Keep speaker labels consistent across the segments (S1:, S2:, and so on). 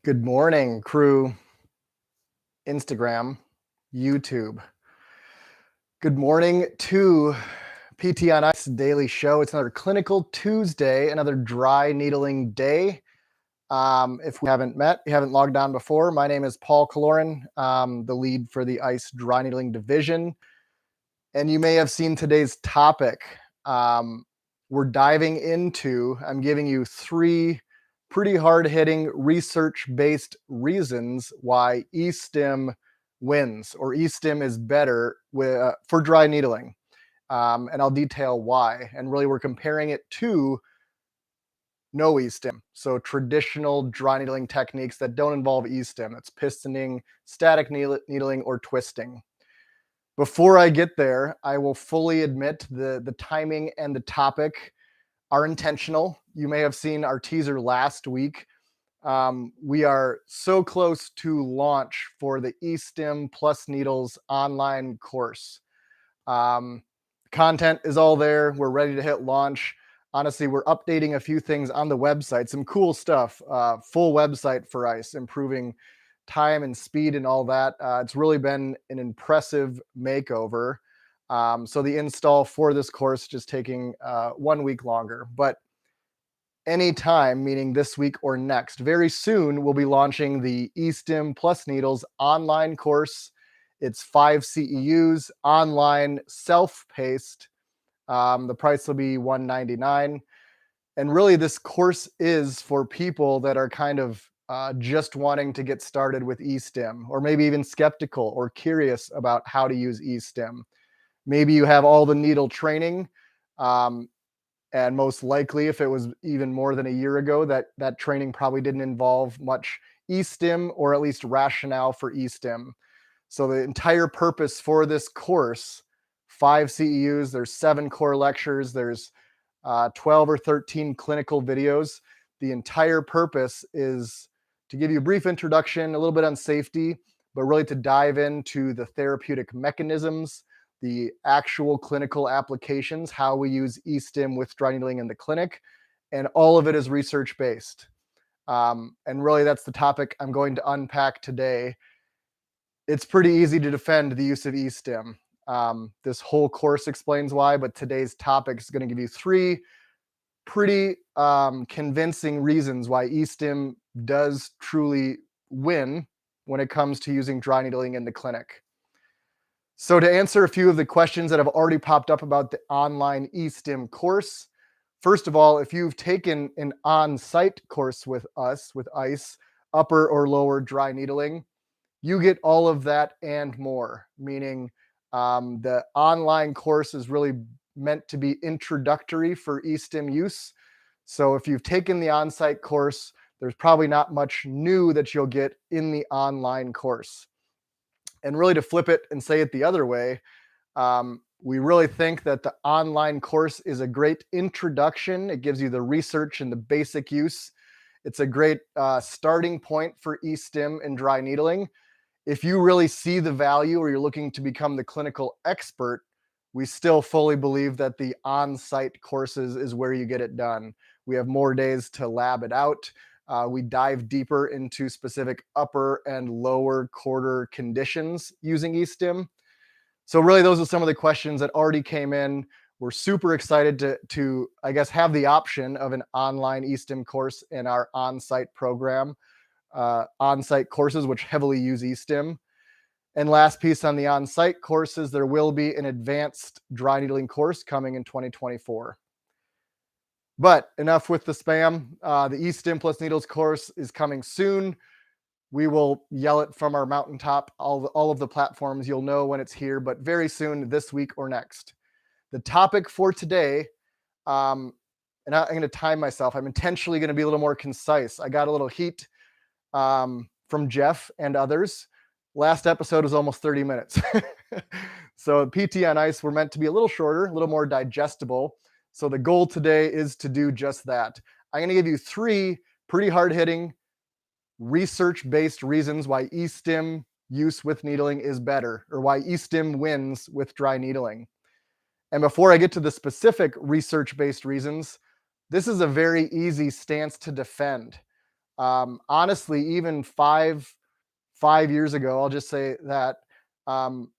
S1: Good morning, crew. Instagram, YouTube. Good morning to PT on Ice Daily Show. It's another Clinical Tuesday, another dry needling day. If we haven't met, you haven't logged on before, my name is Paul Kaloran, the lead for the ICE dry needling division. And you may have seen today's topic. We're diving into, I'm giving you three pretty hard-hitting research-based reasons why e-stim wins, or e-stim is better for dry needling. And I'll detail why. And really we're comparing it to no e-stim. So traditional dry needling techniques that don't involve e-stim. It's pistoning, static needling, or twisting. Before I get there, I will fully admit the timing and the topic are intentional. You may have seen our teaser last week. We are so close to launch for the e-stim plus needles online course. Content is all there. We're ready to hit launch. Honestly, we're updating a few things on the website, some cool stuff, full website for ICE, improving time and speed and all that. It's really been an impressive makeover. So the install for this course just taking 1 week longer, but anytime, meaning this week or next, very soon we'll be launching the e-stim plus needles online course. It's 5 CEUs, online, self-paced. The price will be $199. And really this course is for people that are kind of just wanting to get started with e-stim, or maybe even skeptical or curious about how to use e-stim. Maybe you have all the needle training, and most likely if it was even more than a year ago, that training probably didn't involve much e-stim, or at least rationale for e-stim. So the entire purpose for this course, 5 CEUs, there's 7 core lectures, there's 12 or 13 clinical videos. The entire purpose is to give you a brief introduction, a little bit on safety, but really to dive into the therapeutic mechanisms, the actual clinical applications, how we use e-stim with dry needling in the clinic, and all of it is research-based. And really that's the topic I'm going to unpack today. It's pretty easy to defend the use of e-stim. This whole course explains why, but today's topic is going to give you 3 pretty convincing reasons why e-stim does truly win when it comes to using dry needling in the clinic. So to answer a few of the questions that have already popped up about the online e-stim course, first of all, if you've taken an on-site course with us, with ICE, upper or lower dry needling, you get all of that and more, meaning the online course is really meant to be introductory for e-stim use. So if you've taken the on-site course, there's probably not much new that you'll get in the online course. And really to flip it and say it the other way, we really think that the online course is a great introduction. It gives you the research and the basic use. It's a great starting point for e-stim and dry needling. If you really see the value, or you're looking to become the clinical expert, we still fully believe that the on-site courses is where you get it done. We have more days to lab it out. We dive deeper into specific upper and lower quarter conditions using e-stim. So really those are some of the questions that already came in. We're super excited to I guess, have the option of an online e-stim course in our on-site program. On-site courses which heavily use e-stim. And last piece on the on-site courses, there will be an advanced dry needling course coming in 2024. But enough with the spam. The e-stim plus needles course is coming soon. We will yell it from our mountaintop, all of the platforms. You'll know when it's here, but very soon, this week or next. The topic for today, and I'm going to time myself. I'm intentionally going to be a little more concise. I got a little heat from Jeff and others. Last episode was almost 30 minutes. So PT on Ice, we're meant to be a little shorter, a little more digestible. So the goal today is to do just that. I'm going to give you 3 pretty hard-hitting, research-based reasons why e-stim use with needling is better, or why e-stim wins with dry needling. And before I get to the specific research-based reasons, this is a very easy stance to defend. Honestly, even five years ago, I'll just say that um,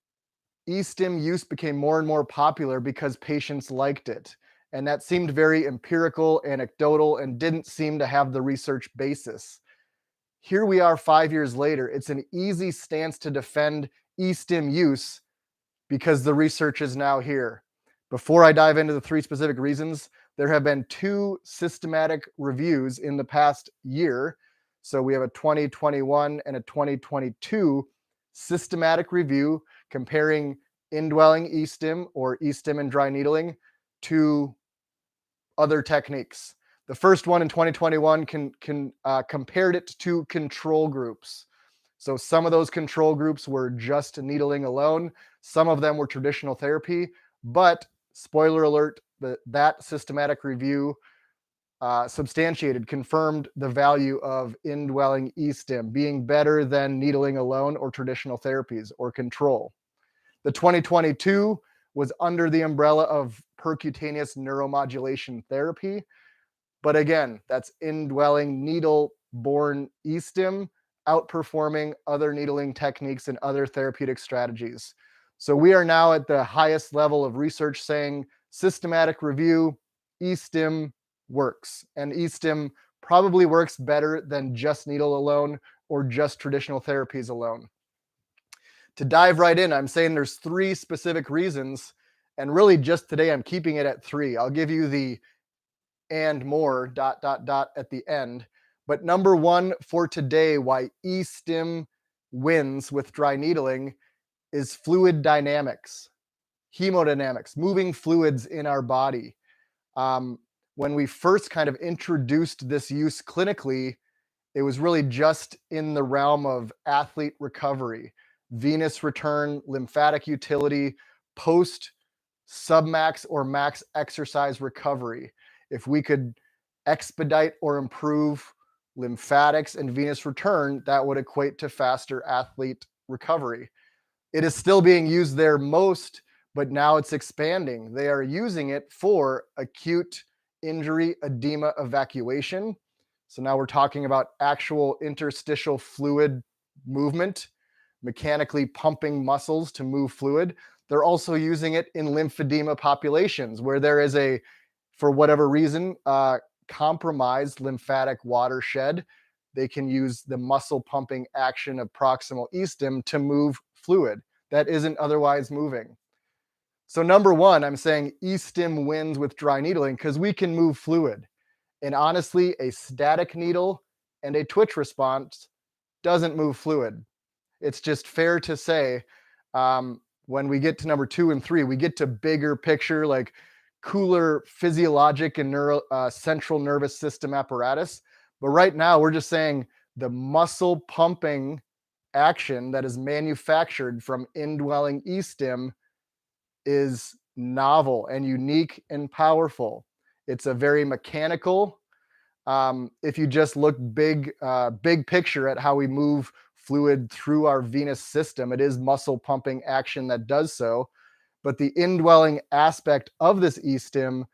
S1: e-stim use became more and more popular because patients liked it. And that seemed very empirical, anecdotal, and didn't seem to have the research basis. Here we are 5 years later. It's an easy stance to defend e-stim use because the research is now here. Before I dive into the three specific reasons, there have been two systematic reviews in the past year. So we have a 2021 and a 2022 systematic review comparing indwelling e-stim or e-stim and dry needling to other techniques. The first one in 2021 compared it to control groups. So some of those control groups were just needling alone. Some of them were traditional therapy. But spoiler alert, that systematic review confirmed the value of indwelling e-stim being better than needling alone or traditional therapies or control. The 2022 was under the umbrella of percutaneous neuromodulation therapy. But again, that's indwelling needle-borne e-stim outperforming other needling techniques and other therapeutic strategies. So we are now at the highest level of research saying systematic review, e-stim works. And e-stim probably works better than just needle alone or just traditional therapies alone. To dive right in, I'm saying there's three specific reasons. And really just today, I'm keeping it at three. I'll give you the and more ... at the end. But number one for today, why e-stim wins with dry needling is fluid dynamics, hemodynamics, moving fluids in our body. When we first kind of introduced this use clinically, it was really just in the realm of athlete recovery, venous return, lymphatic utility, post submax or max exercise recovery. If we could expedite or improve lymphatics and venous return, that would equate to faster athlete recovery. It is still being used there most, but now it's expanding. They are using it for acute injury edema evacuation. So now we're talking about actual interstitial fluid movement, mechanically pumping muscles to move fluid. They're also using it in lymphedema populations where there is a, for whatever reason, compromised lymphatic watershed. They can use the muscle pumping action of proximal e-stim to move fluid that isn't otherwise moving. So number one, I'm saying e-stim wins with dry needling because we can move fluid. And honestly, a static needle and a twitch response doesn't move fluid. It's just fair to say when we get to number two and three, we get to bigger picture, like cooler physiologic and central nervous system apparatus. But right now, we're just saying the muscle pumping action that is manufactured from indwelling e-stim is novel and unique and powerful. It's a very mechanical. If you just look big picture at how we move fluid through our venous system, it is muscle pumping action that does so. But the indwelling aspect of this e-stim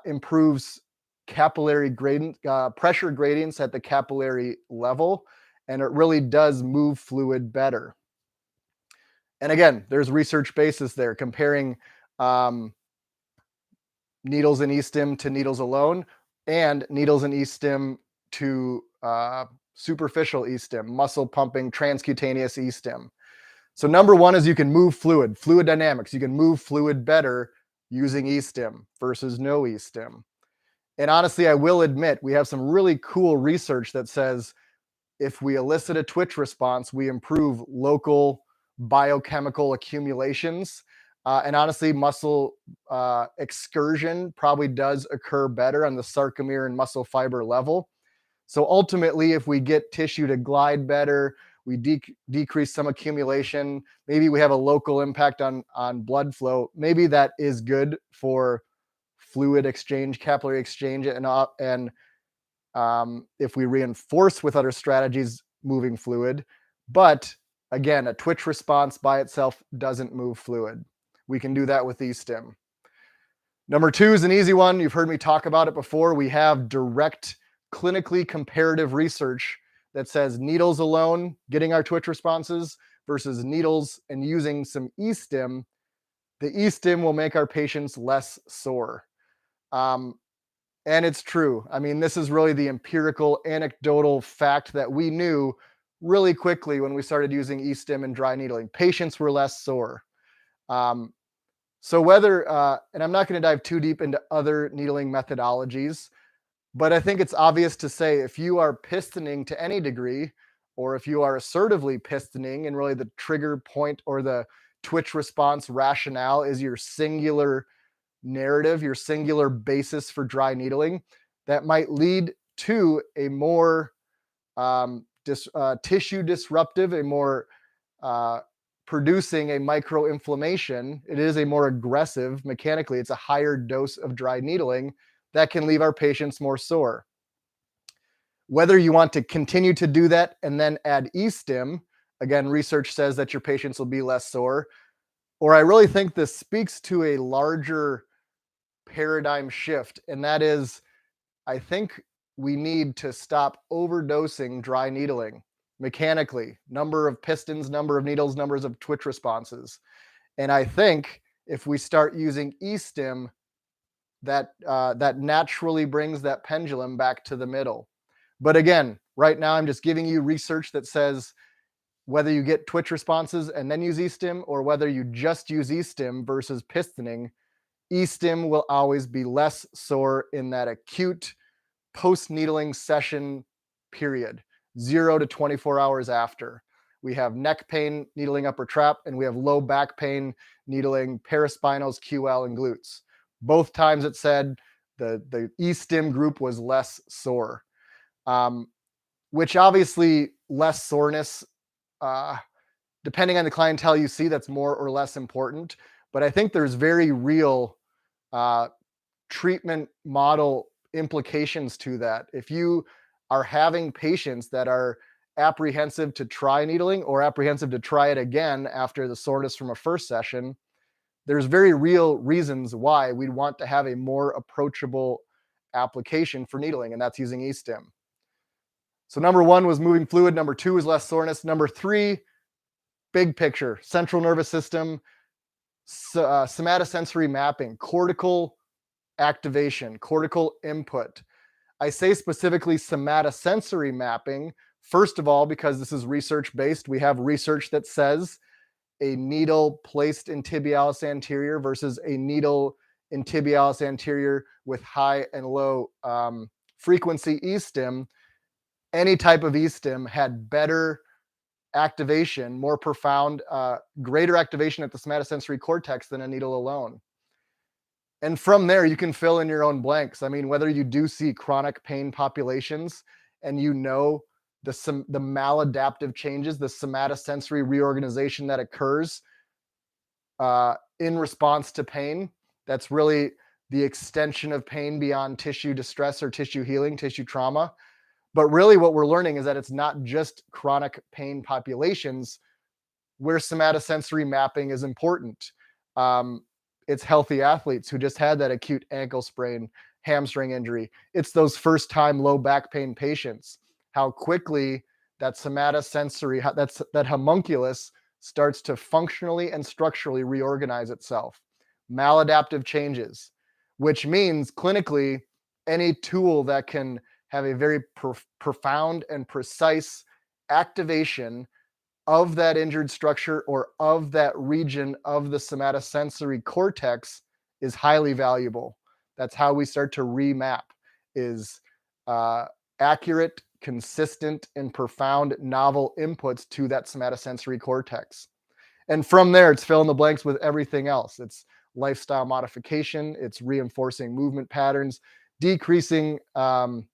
S1: improves capillary gradient, pressure gradients at the capillary level, and it really does move fluid better. And again, there's research basis there comparing needles and e-stim to needles alone and needles and e-stim to superficial e-stim, muscle pumping, transcutaneous e-stim. So number one is you can move fluid dynamics. You can move fluid better using e-stim versus no e-stim. And honestly, I will admit, we have some really cool research that says if we elicit a twitch response, we improve local biochemical accumulations. And honestly, muscle excursion probably does occur better on the sarcomere and muscle fiber level. So ultimately, if we get tissue to glide better, we decrease some accumulation, maybe we have a local impact on blood flow, maybe that is good for fluid exchange, capillary exchange, and if we reinforce with other strategies moving fluid. But again, a twitch response by itself doesn't move fluid. We can do that with e-stim. Number two is an easy one. You've heard me talk about it before. We have direct clinically comparative research that says needles alone getting our twitch responses versus needles and using some e-stim, the e-stim will make our patients less sore. Um, and it's true. I mean, this is really the empirical, anecdotal fact that we knew really quickly when we started using e-stim and dry needling. Patients were less sore. Um, so whether, and I'm not going to dive too deep into other needling methodologies, but I think it's obvious to say if you are pistoning to any degree, or if you are assertively pistoning and really the trigger point or the twitch response rationale is your singular narrative, your singular basis for dry needling, that might lead to a more tissue disruptive, a more uh, producing a microinflammation. It is a more aggressive, mechanically, it's a higher dose of dry needling that can leave our patients more sore. Whether you want to continue to do that and then add e-stim, again, research says that your patients will be less sore, or I really think this speaks to a larger paradigm shift, and that is, I think we need to stop overdosing dry needling mechanically, number of pistons, number of needles, numbers of twitch responses. And I think if we start using e-stim, that naturally brings that pendulum back to the middle. But again, right now I'm just giving you research that says whether you get twitch responses and then use e-stim, or whether you just use e-stim versus pistoning, e-stim will always be less sore in that acute post-needling session period, 0 to 24 hours after. We have neck pain needling upper trap, and we have low back pain needling paraspinals, QL, and glutes. Both times it said the e-stim group was less sore, which obviously less soreness, uh, depending on the clientele you see, that's more or less important. But I think there's very real uh, treatment model implications to that. If you are having patients that are apprehensive to try needling or apprehensive to try it again after the soreness from a first session, there's very real reasons why we'd want to have a more approachable application for needling, and that's using e-stim. So number one was moving fluid. Number two is less soreness. Number three, big picture, central nervous system, somatosensory mapping, cortical activation, cortical input. I say specifically somatosensory mapping, first of all, because this is research based. We have research that says a needle placed in tibialis anterior versus a needle in tibialis anterior with high and low frequency e-stim, any type of e-stim had better activation, more profound, greater activation at the somatosensory cortex than a needle alone. And from there, you can fill in your own blanks. I mean, whether you do see chronic pain populations and you know the maladaptive changes, the somatosensory reorganization that occurs in response to pain, that's really the extension of pain beyond tissue distress or tissue healing, tissue trauma. But really what we're learning is that it's not just chronic pain populations where somatosensory mapping is important. It's healthy athletes who just had that acute ankle sprain, hamstring injury. It's those first time low back pain patients. How quickly that somatosensory, that homunculus starts to functionally and structurally reorganize itself. Maladaptive changes, which means clinically, any tool that can have a very profound and precise activation of that injured structure or of that region of the somatosensory cortex is highly valuable. That's how we start to remap, is accurate, consistent, and profound novel inputs to that somatosensory cortex. And from there, it's fill in the blanks with everything else. It's lifestyle modification, it's reinforcing movement patterns, decreasing all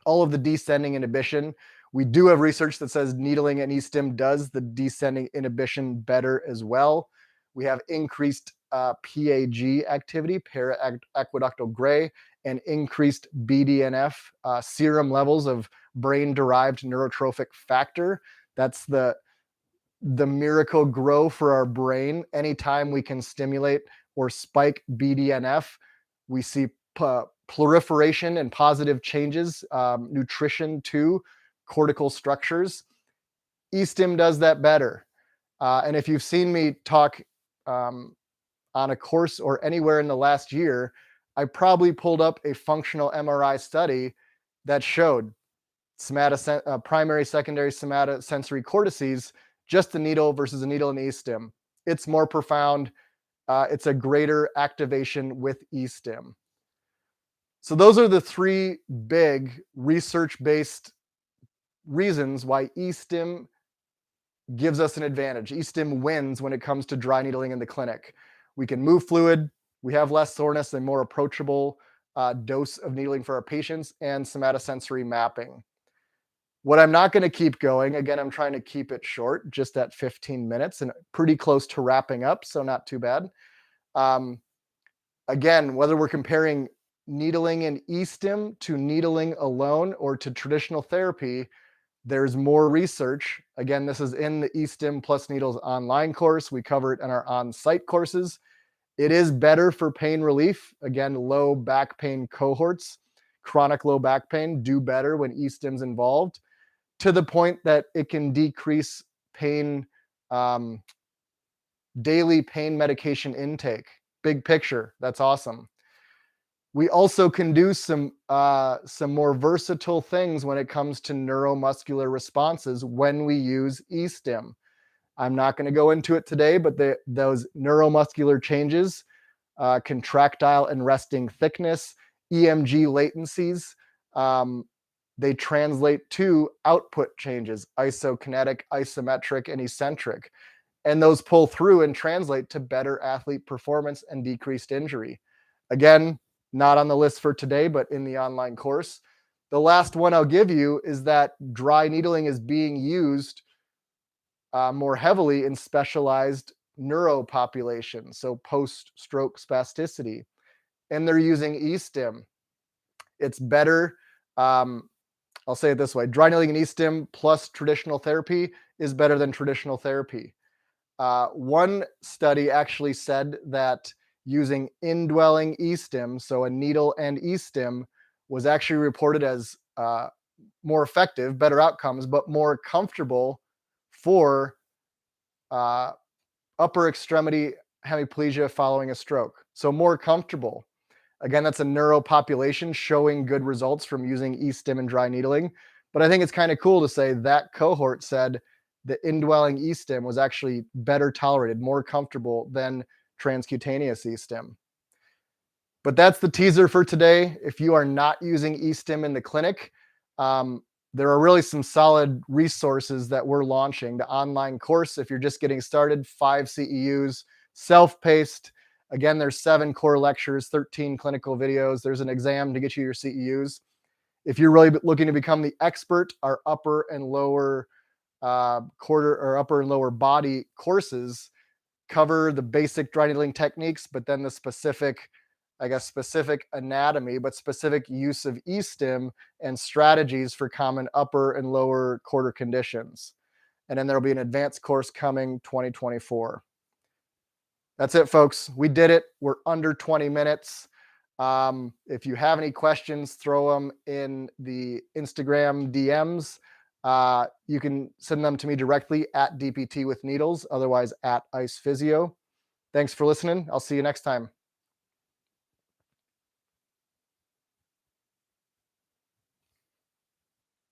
S1: of the descending inhibition. We do have research that says needling and e-stim does the descending inhibition better as well. We have increased PAG activity, para-aqueductal gray, and increased BDNF, serum levels of brain-derived neurotrophic factor. That's the miracle grow for our brain. Anytime we can stimulate or spike BDNF, we see proliferation and positive changes, nutrition to cortical structures. E-stim does that better. And if you've seen me talk on a course or anywhere in the last year, I probably pulled up a functional MRI study that showed primary, secondary somatosensory cortices, just a needle versus a needle and e-stim. It's more profound. It's a greater activation with e-stim. So those are the three big research-based reasons why e-stim gives us an advantage. E-stim wins when it comes to dry needling in the clinic. We can move fluid, we have less soreness, a more approachable dose of needling for our patients, and somatosensory mapping. What I'm not going to keep going, again, I'm trying to keep it short, just at 15 minutes and pretty close to wrapping up, so not too bad. Again, whether we're comparing needling and e-stim to needling alone or to traditional therapy, there's more research. Again, this is in the e-stim plus needles online course. We cover it in our on-site courses. It is better for pain relief. Again, low back pain cohorts, chronic low back pain do better when e-stim's involved, to the point that it can decrease pain, daily pain medication intake. Big picture, that's awesome. We also can do some more versatile things when it comes to neuromuscular responses when we use e-stim. I'm not going to go into it today, but those neuromuscular changes, contractile and resting thickness, EMG latencies, they translate to output changes, isokinetic, isometric, and eccentric. And those pull through and translate to better athlete performance and decreased injury. Again, not on the list for today, but in the online course. The last one I'll give you is that dry needling is being used more heavily in specialized neuropopulations, so post-stroke spasticity, and they're using e-stim. It's better. I'll say it this way: dry needling and e-stim plus traditional therapy is better than traditional therapy. One study actually said that using indwelling e-stim, so a needle and e-stim, was actually reported as more effective, better outcomes, but more comfortable for upper extremity hemiplegia following a stroke. So more comfortable. Again, that's a neuro population showing good results from using e-stim and dry needling. But I think it's kind of cool to say that cohort said the indwelling e-stim was actually better tolerated, more comfortable than transcutaneous e-stim. But that's the teaser for today. If you are not using e-stim in the clinic, there are really some solid resources that we're launching. The online course, if you're just getting started, 5 CEUs, self-paced. Again, there's 7 core lectures, 13 clinical videos. There's an exam to get you your CEUs. If you're really looking to become the expert, our upper and lower upper and lower body courses cover the basic dry needling techniques, but then the specific anatomy, but specific use of e-stim and strategies for common upper and lower quarter conditions. And then there'll be an advanced course coming 2024. That's it, folks. We did it. We're under 20 minutes. If you have any questions, throw them in the Instagram DMs. You can send them to me directly at DPT with Needles, otherwise at Ice Physio. Thanks for listening. I'll see you next time.